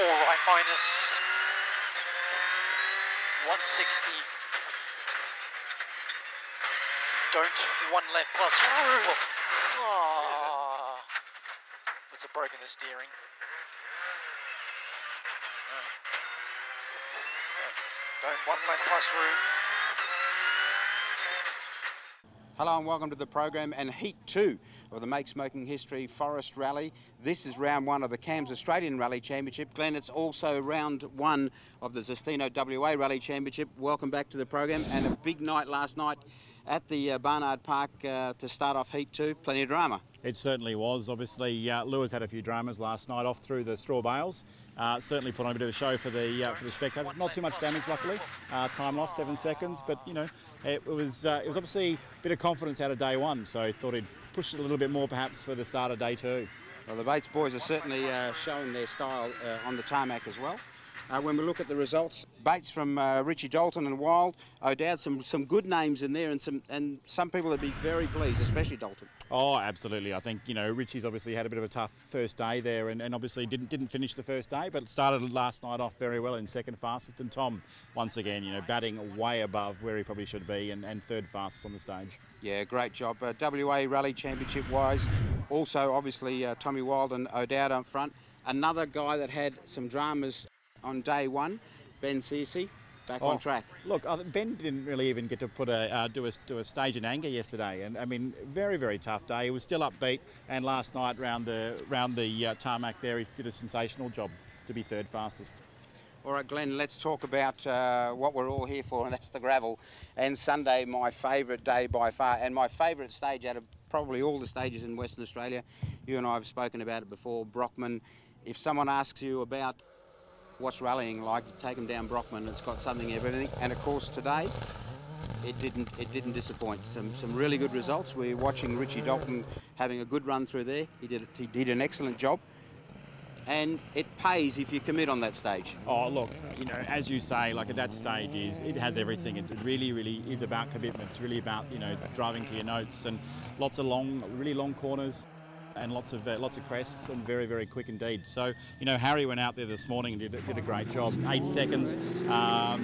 All right, minus 160. Don't, one left plus. Oh, it's a break in the steering. Don't, one left plus room. Hello and welcome to the program and Heat 2 of the Make Smoking History Forest Rally. This is round 1 of the CAMS Australian Rally Championship. Glenn, it's also round 1 of the Zestino WA Rally Championship. Welcome back to the program, and a big night last night at the Barnard Park to start off Heat 2. Plenty of drama. It certainly was. Obviously, Lewis had a few dramas last night off through the straw bales. Certainly put on a bit of a show for the spectators. Not too much damage, luckily. Time lost 7 seconds, but you know, it was obviously a bit of confidence out of day 1. So thought he'd push it a little bit more, perhaps, for the start of day 2. Well, the Bates boys are certainly showing their style on the tarmac as well. When we look at the results, Bates from Richie Dalton and Wild, O'Dowd, some good names in there, and some people would be very pleased, especially Dalton. Oh, absolutely. I think, you know, Richie's obviously had a bit of a tough first day there, and obviously didn't finish the first day, but started last night off very well in second fastest. And Tom, once again, you know, batting way above where he probably should be, and third fastest on the stage. Yeah, great job. WA Rally Championship wise, also obviously Tommy Wild and O'Dowd up front. Another guy that had some dramas on day 1, Ben Searcy, back on track. Look, Ben didn't really even get to put do a stage in anger yesterday, and I mean, very, very tough day. He was still upbeat, and last night round the tarmac there, he did a sensational job to be third fastest. All right, Glenn, let's talk about what we're all here for, and that's the gravel. And Sunday, my favourite day by far, and my favourite stage out of probably all the stages in Western Australia. You and I have spoken about it before, Brockman. If someone asks you about what's rallying like, you take them down Brockman. It's got something of everything, and of course today it didn't disappoint. Some really good results. We're watching Richie Dalton having a good run through there. He did an excellent job, and it pays if you commit on that stage. Oh look, you know, as you say, like at that stage it has everything. It really is about commitment. It's really about, you know, driving to your notes, and lots of really long corners, and lots of crests, and very, very quick indeed. So, you know, Harry went out there this morning and did a great job. 8 seconds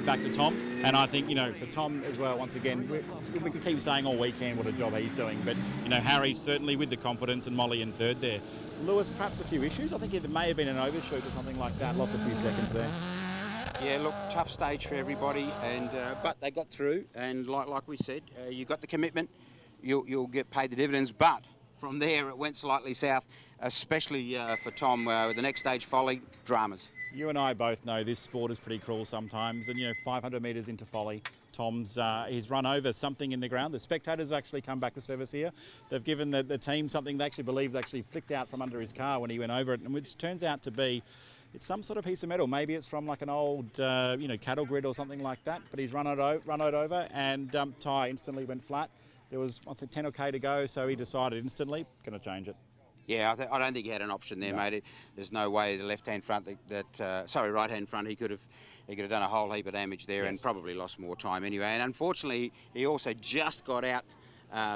back to Tom, and I think, you know, for Tom as well, once again, we can keep saying all weekend what a job he's doing, but, you know, Harry certainly with the confidence, and Molly in third there. Lewis, perhaps a few issues. I think it may have been an overshoot or something like that. Lost a few seconds there. Yeah, look, tough stage for everybody, and but they got through, and like we said, you got the commitment, you'll get paid the dividends, but from there, it went slightly south, especially for Tom. The next stage, Folly, dramas. You and I both know this sport is pretty cruel sometimes, and, you know, 500 metres into Folly, Tom's he's run over something in the ground. The spectators actually come back to service here. They've given the team something they actually believe actually flicked out from under his car when he went over it, and which turns out to be, it's some sort of piece of metal. Maybe it's from like an old, you know, cattle grid or something like that. But he's run it over, and tyre instantly went flat. There was, I think, 10 or K to go, so he decided instantly, going to change it. Yeah, I don't think he had an option there, mate. There's no way the left-hand front right-hand front, he could have done a whole heap of damage there, and probably lost more time anyway. And unfortunately, he also just got out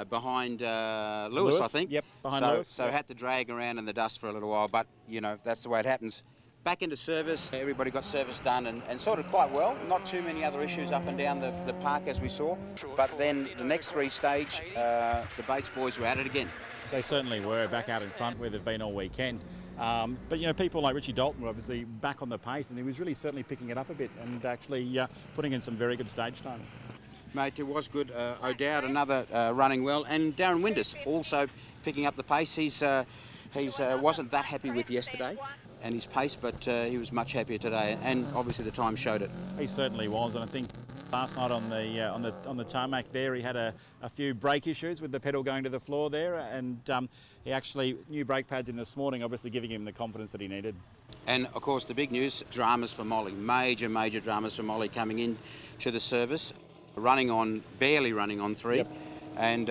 behind Lewis, I think. Yep, behind Lewis. So had to drag around in the dust for a little while, but, you know, that's the way it happens. Back into service, everybody got service done and sorted quite well. Not too many other issues up and down the park as we saw. But then the next 3 stage, the Bates boys were at it again. They certainly were, back out in front where they've been all weekend. But, you know, people like Richie Dalton were obviously back on the pace, and he was really certainly picking it up a bit, and actually putting in some very good stage times. Mate, it was good. O'Dowd, another running well, and Darren Windus also picking up the pace. He wasn't that happy with yesterday and his pace, but he was much happier today, and obviously the time showed it. He certainly was, and I think last night on the tarmac there, he had a few brake issues with the pedal going to the floor there, and he actually new brake pads in this morning, obviously giving him the confidence that he needed. And of course the big news, dramas for Molly, major dramas for Molly coming in to the service, barely running on 3. Yep. And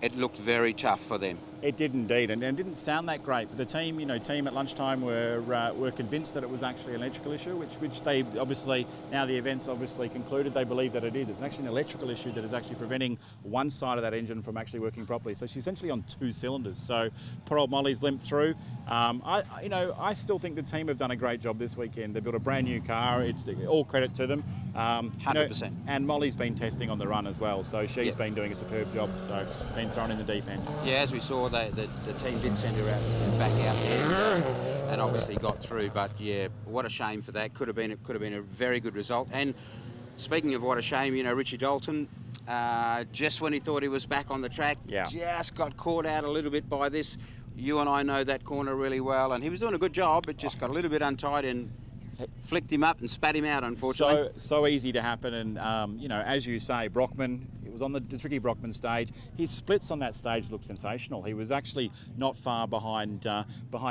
it looked very tough for them. It did indeed, and it didn't sound that great. But the team, team at lunchtime were convinced that it was actually an electrical issue, which they obviously, now the event's obviously concluded, they believe that it is. It's actually an electrical issue that is actually preventing one side of that engine from actually working properly. So she's essentially on 2 cylinders. So poor old Molly's limped through. I still think the team have done a great job this weekend. They built a brand new car. It's all credit to them. 100%. And Molly's been testing on the run as well. So she's been doing a superb job. So been thrown in the deep end. Yeah, as we saw, the team did send her out back out there, and obviously got through. But yeah, what a shame for that. Could have been a very good result. And speaking of what a shame, Richie Dalton, just when he thought he was back on the track, just got caught out a little bit by this. You and I know that corner really well, and he was doing a good job, but just got a little bit untied and flicked him up and spat him out, unfortunately. So easy to happen, and as you say, Brockman, it was on the tricky Brockman stage. His splits on that stage looked sensational. He was actually not far behind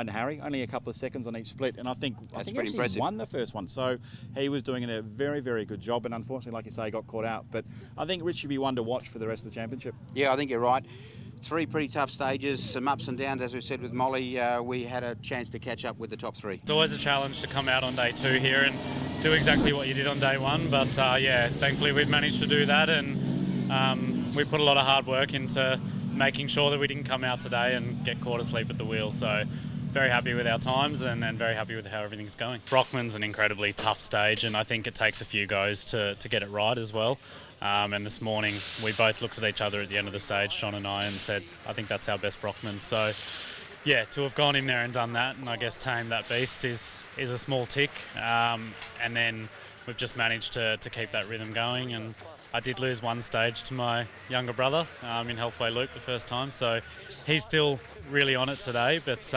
Harry, only a couple of seconds on each split, and I think pretty impressive. Won the first one. So he was doing a very, very good job, and unfortunately, like you say, he got caught out. But I think Rich should be one to watch for the rest of the championship. Yeah, I think you're right. 3 pretty tough stages, some ups and downs, as we said with Molly. We had a chance to catch up with the top 3. It's always a challenge to come out on day 2 here and do exactly what you did on day 1, but thankfully we've managed to do that, and we put a lot of hard work into making sure that we didn't come out today and get caught asleep at the wheel. So very happy with our times and very happy with how everything's going. Brockman's an incredibly tough stage, and I think it takes a few goes to get it right as well. And this morning we both looked at each other at the end of the stage, Sean and I, and said, I think that's our best Brockman. So yeah, to have gone in there and done that, and I guess tamed that beast is a small tick. And then we've just managed to keep that rhythm going. And I did lose one stage to my younger brother in Healthway Loop the first time, so he's still really on it today, but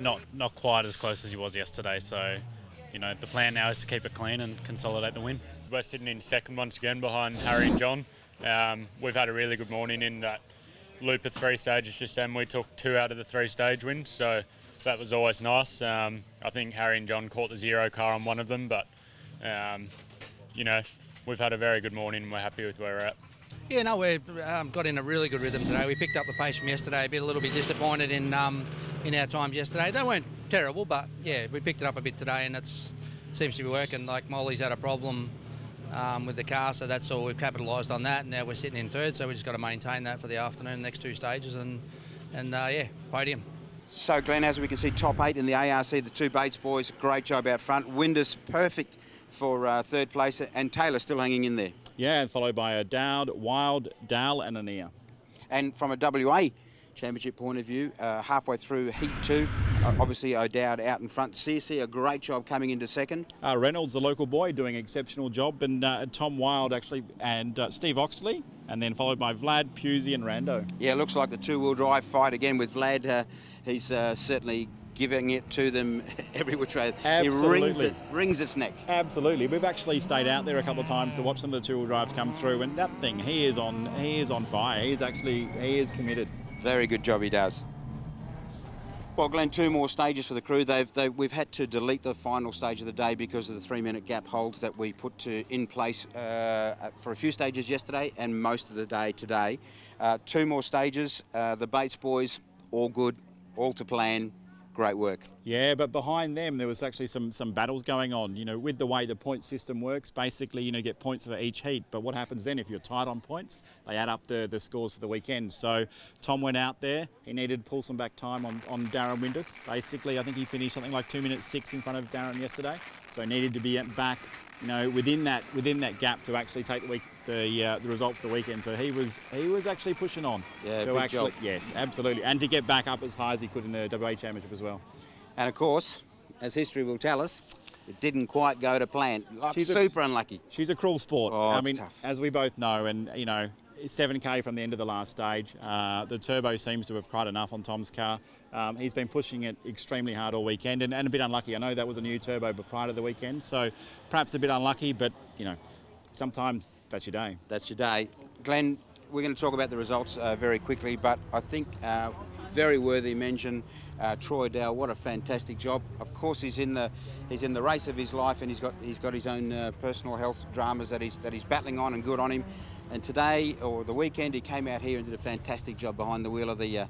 not quite as close as he was yesterday. So the plan now is to keep it clean and consolidate the win. We're sitting in second once again behind Harry and John. We've had a really good morning in that loop of 3 stages just then. We took 2 out of the 3 stage wins, so that was always nice. I think Harry and John caught the 0 car on one of them, but we've had a very good morning and we're happy with where we're at. Yeah, no, we got in a really good rhythm today. We picked up the pace from yesterday, a little bit disappointed in our times yesterday. They weren't terrible, but yeah, we picked it up a bit today, and it seems to be working. Like Molly's had a problem with the car, so that's all. We've capitalised on that, and now we're sitting in 3rd, so we just got to maintain that for the afternoon, next 2 stages, and podium. So Glenn, as we can see, top 8 in the ARC, the 2 Bates boys, great job out front. Windus perfect for 3rd place, and Taylor still hanging in there. Yeah, and followed by a Dowd, Wild, Dal and Anea. And from a WA championship point of view, halfway through Heat 2, obviously O'Dowd out in front. CC, a great job coming into 2nd. Reynolds, the local boy, doing an exceptional job, and Tom Wild actually, and Steve Oxley, and then followed by Vlad, Pusey and Rando. Yeah, looks like the 2-wheel drive fight again with Vlad. He's certainly giving it to them every which way. Absolutely. He wrings its neck. Absolutely. We've actually stayed out there a couple of times to watch some of the 2-wheel drives come through, and that thing, he is on fire. He is committed. Very good job he does. Well, Glenn, 2 more stages for the crew. We've had to delete the final stage of the day because of the 3-minute gap holds that we put in place for a few stages yesterday and most of the day today. 2 more stages. The Bates boys, all good, all to plan. Great work. Yeah, but behind them there was actually some battles going on. With the way the point system works, basically you get points for each heat. But what happens then if you're tight on points? They add up the scores for the weekend. So Tom went out there. He needed to pull some back time on Darren Windus. Basically, I think he finished something like 2 minutes 6 in front of Darren yesterday. So he needed to be back, within that gap to actually take the result for the weekend. So he was actually pushing on. Yeah, big job. Yes, absolutely, and to get back up as high as he could in the WA Championship as well. And of course, as history will tell us, it didn't quite go to plan. Super unlucky. She's a cruel sport. Oh, I mean, tough. As we both know, and 7K from the end of the last stage. The turbo seems to have cried enough on Tom's car. He's been pushing it extremely hard all weekend and a bit unlucky. I know that was a new turbo prior to the weekend, so perhaps a bit unlucky, but sometimes that's your day. That's your day. Glenn, we're going to talk about the results very quickly, but I think very worthy mention, Troy Dow. What a fantastic job. Of course, he's in the race of his life, and he's got his own personal health dramas that he's battling on, and good on him. And today, or the weekend, he came out here and did a fantastic job behind the wheel of the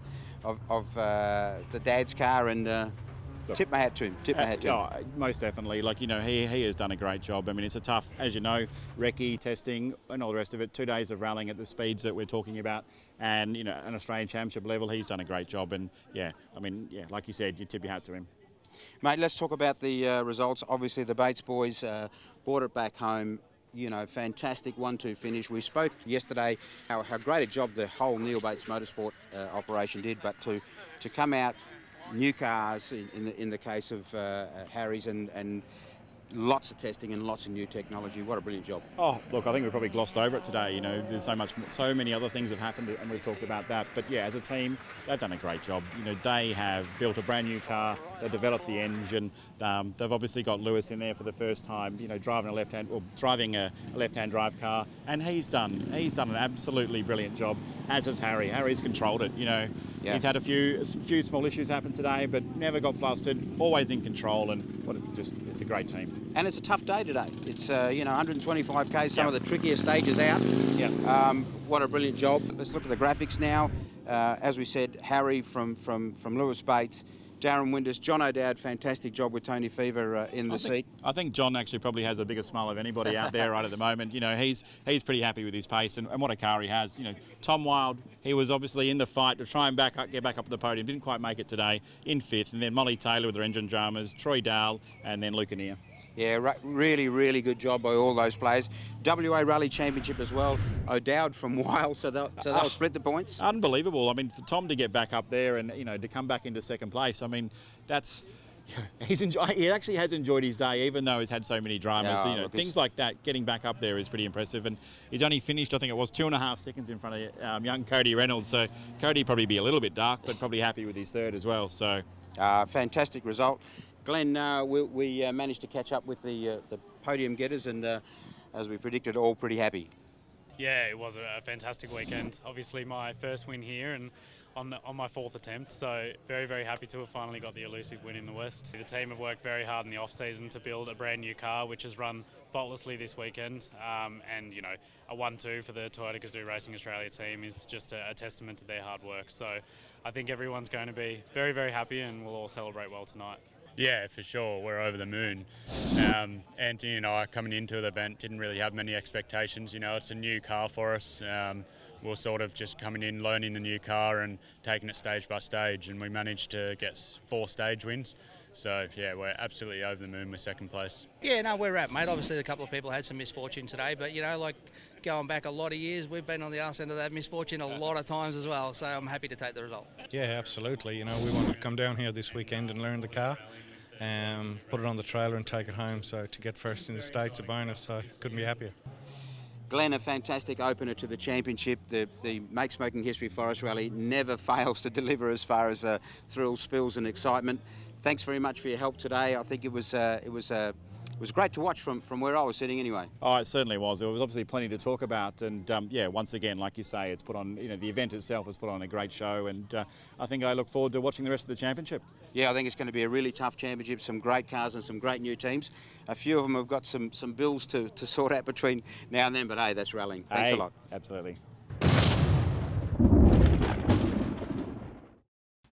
dad's car, and tip my hat to him. Tip my hat to him. Oh, most definitely. Like, you know, he has done a great job. I mean, it's a tough, as you know, recce, testing and all the rest of it. 2 days of rallying at the speeds that we're talking about, and, you know, an Australian Championship level, he's done a great job. And, yeah, I mean, yeah, like you said, you tip your hat to him. Mate, let's talk about the results. Obviously, the Bates boys brought it back home. You know, fantastic 1-2 finish. We spoke yesterday how great a job the whole Neil Bates Motorsport operation did, but to come out new cars in the case of Harry's, and lots of testing and lots of new technology. What a brilliant job. Oh, look, I think we probably glossed over it today. You know, there's so many other things that happened, and we've talked about that. But yeah, as a team, they've done a great job. You know, they have built a brand new car. They developed the engine. They've obviously got Lewis in there for the first time. You know, driving a left-hand drive car, and he's done an absolutely brilliant job. As has Harry. Harry's controlled it. You know, He's had a few small issues happen today, but never got flustered. Always in control, and it's a great team. And it's a tough day today. It's 125k, some of the trickier stages out. What a brilliant job. Let's look at the graphics now. As we said, Harry from Lewis Bates, Darren Windus, John O'Dowd, fantastic job with Tony Fever in the seat. I think John actually probably has the biggest smile of anybody out there right at the moment. You know, he's pretty happy with his pace and what a car he has. You know, Tom Wilde, he was obviously in the fight to try and get back up to the podium. Didn't quite make it today, in 5th. And then Molly Taylor with her engine dramas, Troy Dale, and then Luke Annear. Yeah, really, really good job by all those players. WA Rally Championship as well. O'Dowd from Wild, so they'll split the points. Unbelievable. I mean, for Tom to get back up there and, you know, to come back into 2nd place, I mean, he actually has enjoyed his day, even though he's had so many dramas. Yeah, you know, things like that, getting back up there is pretty impressive. And he's only finished, I think it was 2.5 seconds in front of young Cody Reynolds. So Cody probably be a little bit dark, but probably happy with his 3rd as well. So fantastic result. Glenn, we managed to catch up with the podium getters, and as we predicted, all pretty happy. Yeah, it was a fantastic weekend. Obviously my first win here, and on my 4th attempt, so very, very happy to have finally got the elusive win in the West. The team have worked very hard in the off-season to build a brand new car, which has run faultlessly this weekend, and, you know, a 1-2 for the Toyota Gazoo Racing Australia team is just a testament to their hard work. So I think everyone's going to be very, very happy, and we'll all celebrate well tonight. Yeah, for sure. We're over the moon. Anthony and I, coming into the event, didn't really have many expectations. You know, it's a new car for us. We're sort of just coming in, learning the new car and taking it stage by stage, and we managed to get 4 stage wins. So, yeah, we're absolutely over the moon with 2nd place. Yeah, no, we're at, mate. Obviously, a couple of people had some misfortune today, but, you know, like going back a lot of years, we've been on the arse end of that misfortune a lot of times as well, so I'm happy to take the result. Yeah, absolutely. You know, we want to come down here this weekend and learn the car, put it on the trailer and take it home. So to get first in the States, a bonus, so couldn't be happier. Glenn, a fantastic opener to the championship. The Make Smoking History Forest Rally never fails to deliver as far as thrills, spills and excitement. Thanks very much for your help today. I think it was great to watch from where I was sitting anyway. Oh, it certainly was. There was obviously plenty to talk about, and yeah, once again, like you say, it's put on. You know, the event itself has put on a great show, and I think I look forward to watching the rest of the championship. Yeah, I think it's going to be a really tough championship. Some great cars and some great new teams. A few of them have got some bills to sort out between now and then, but hey, that's rallying. Thanks a lot. Absolutely.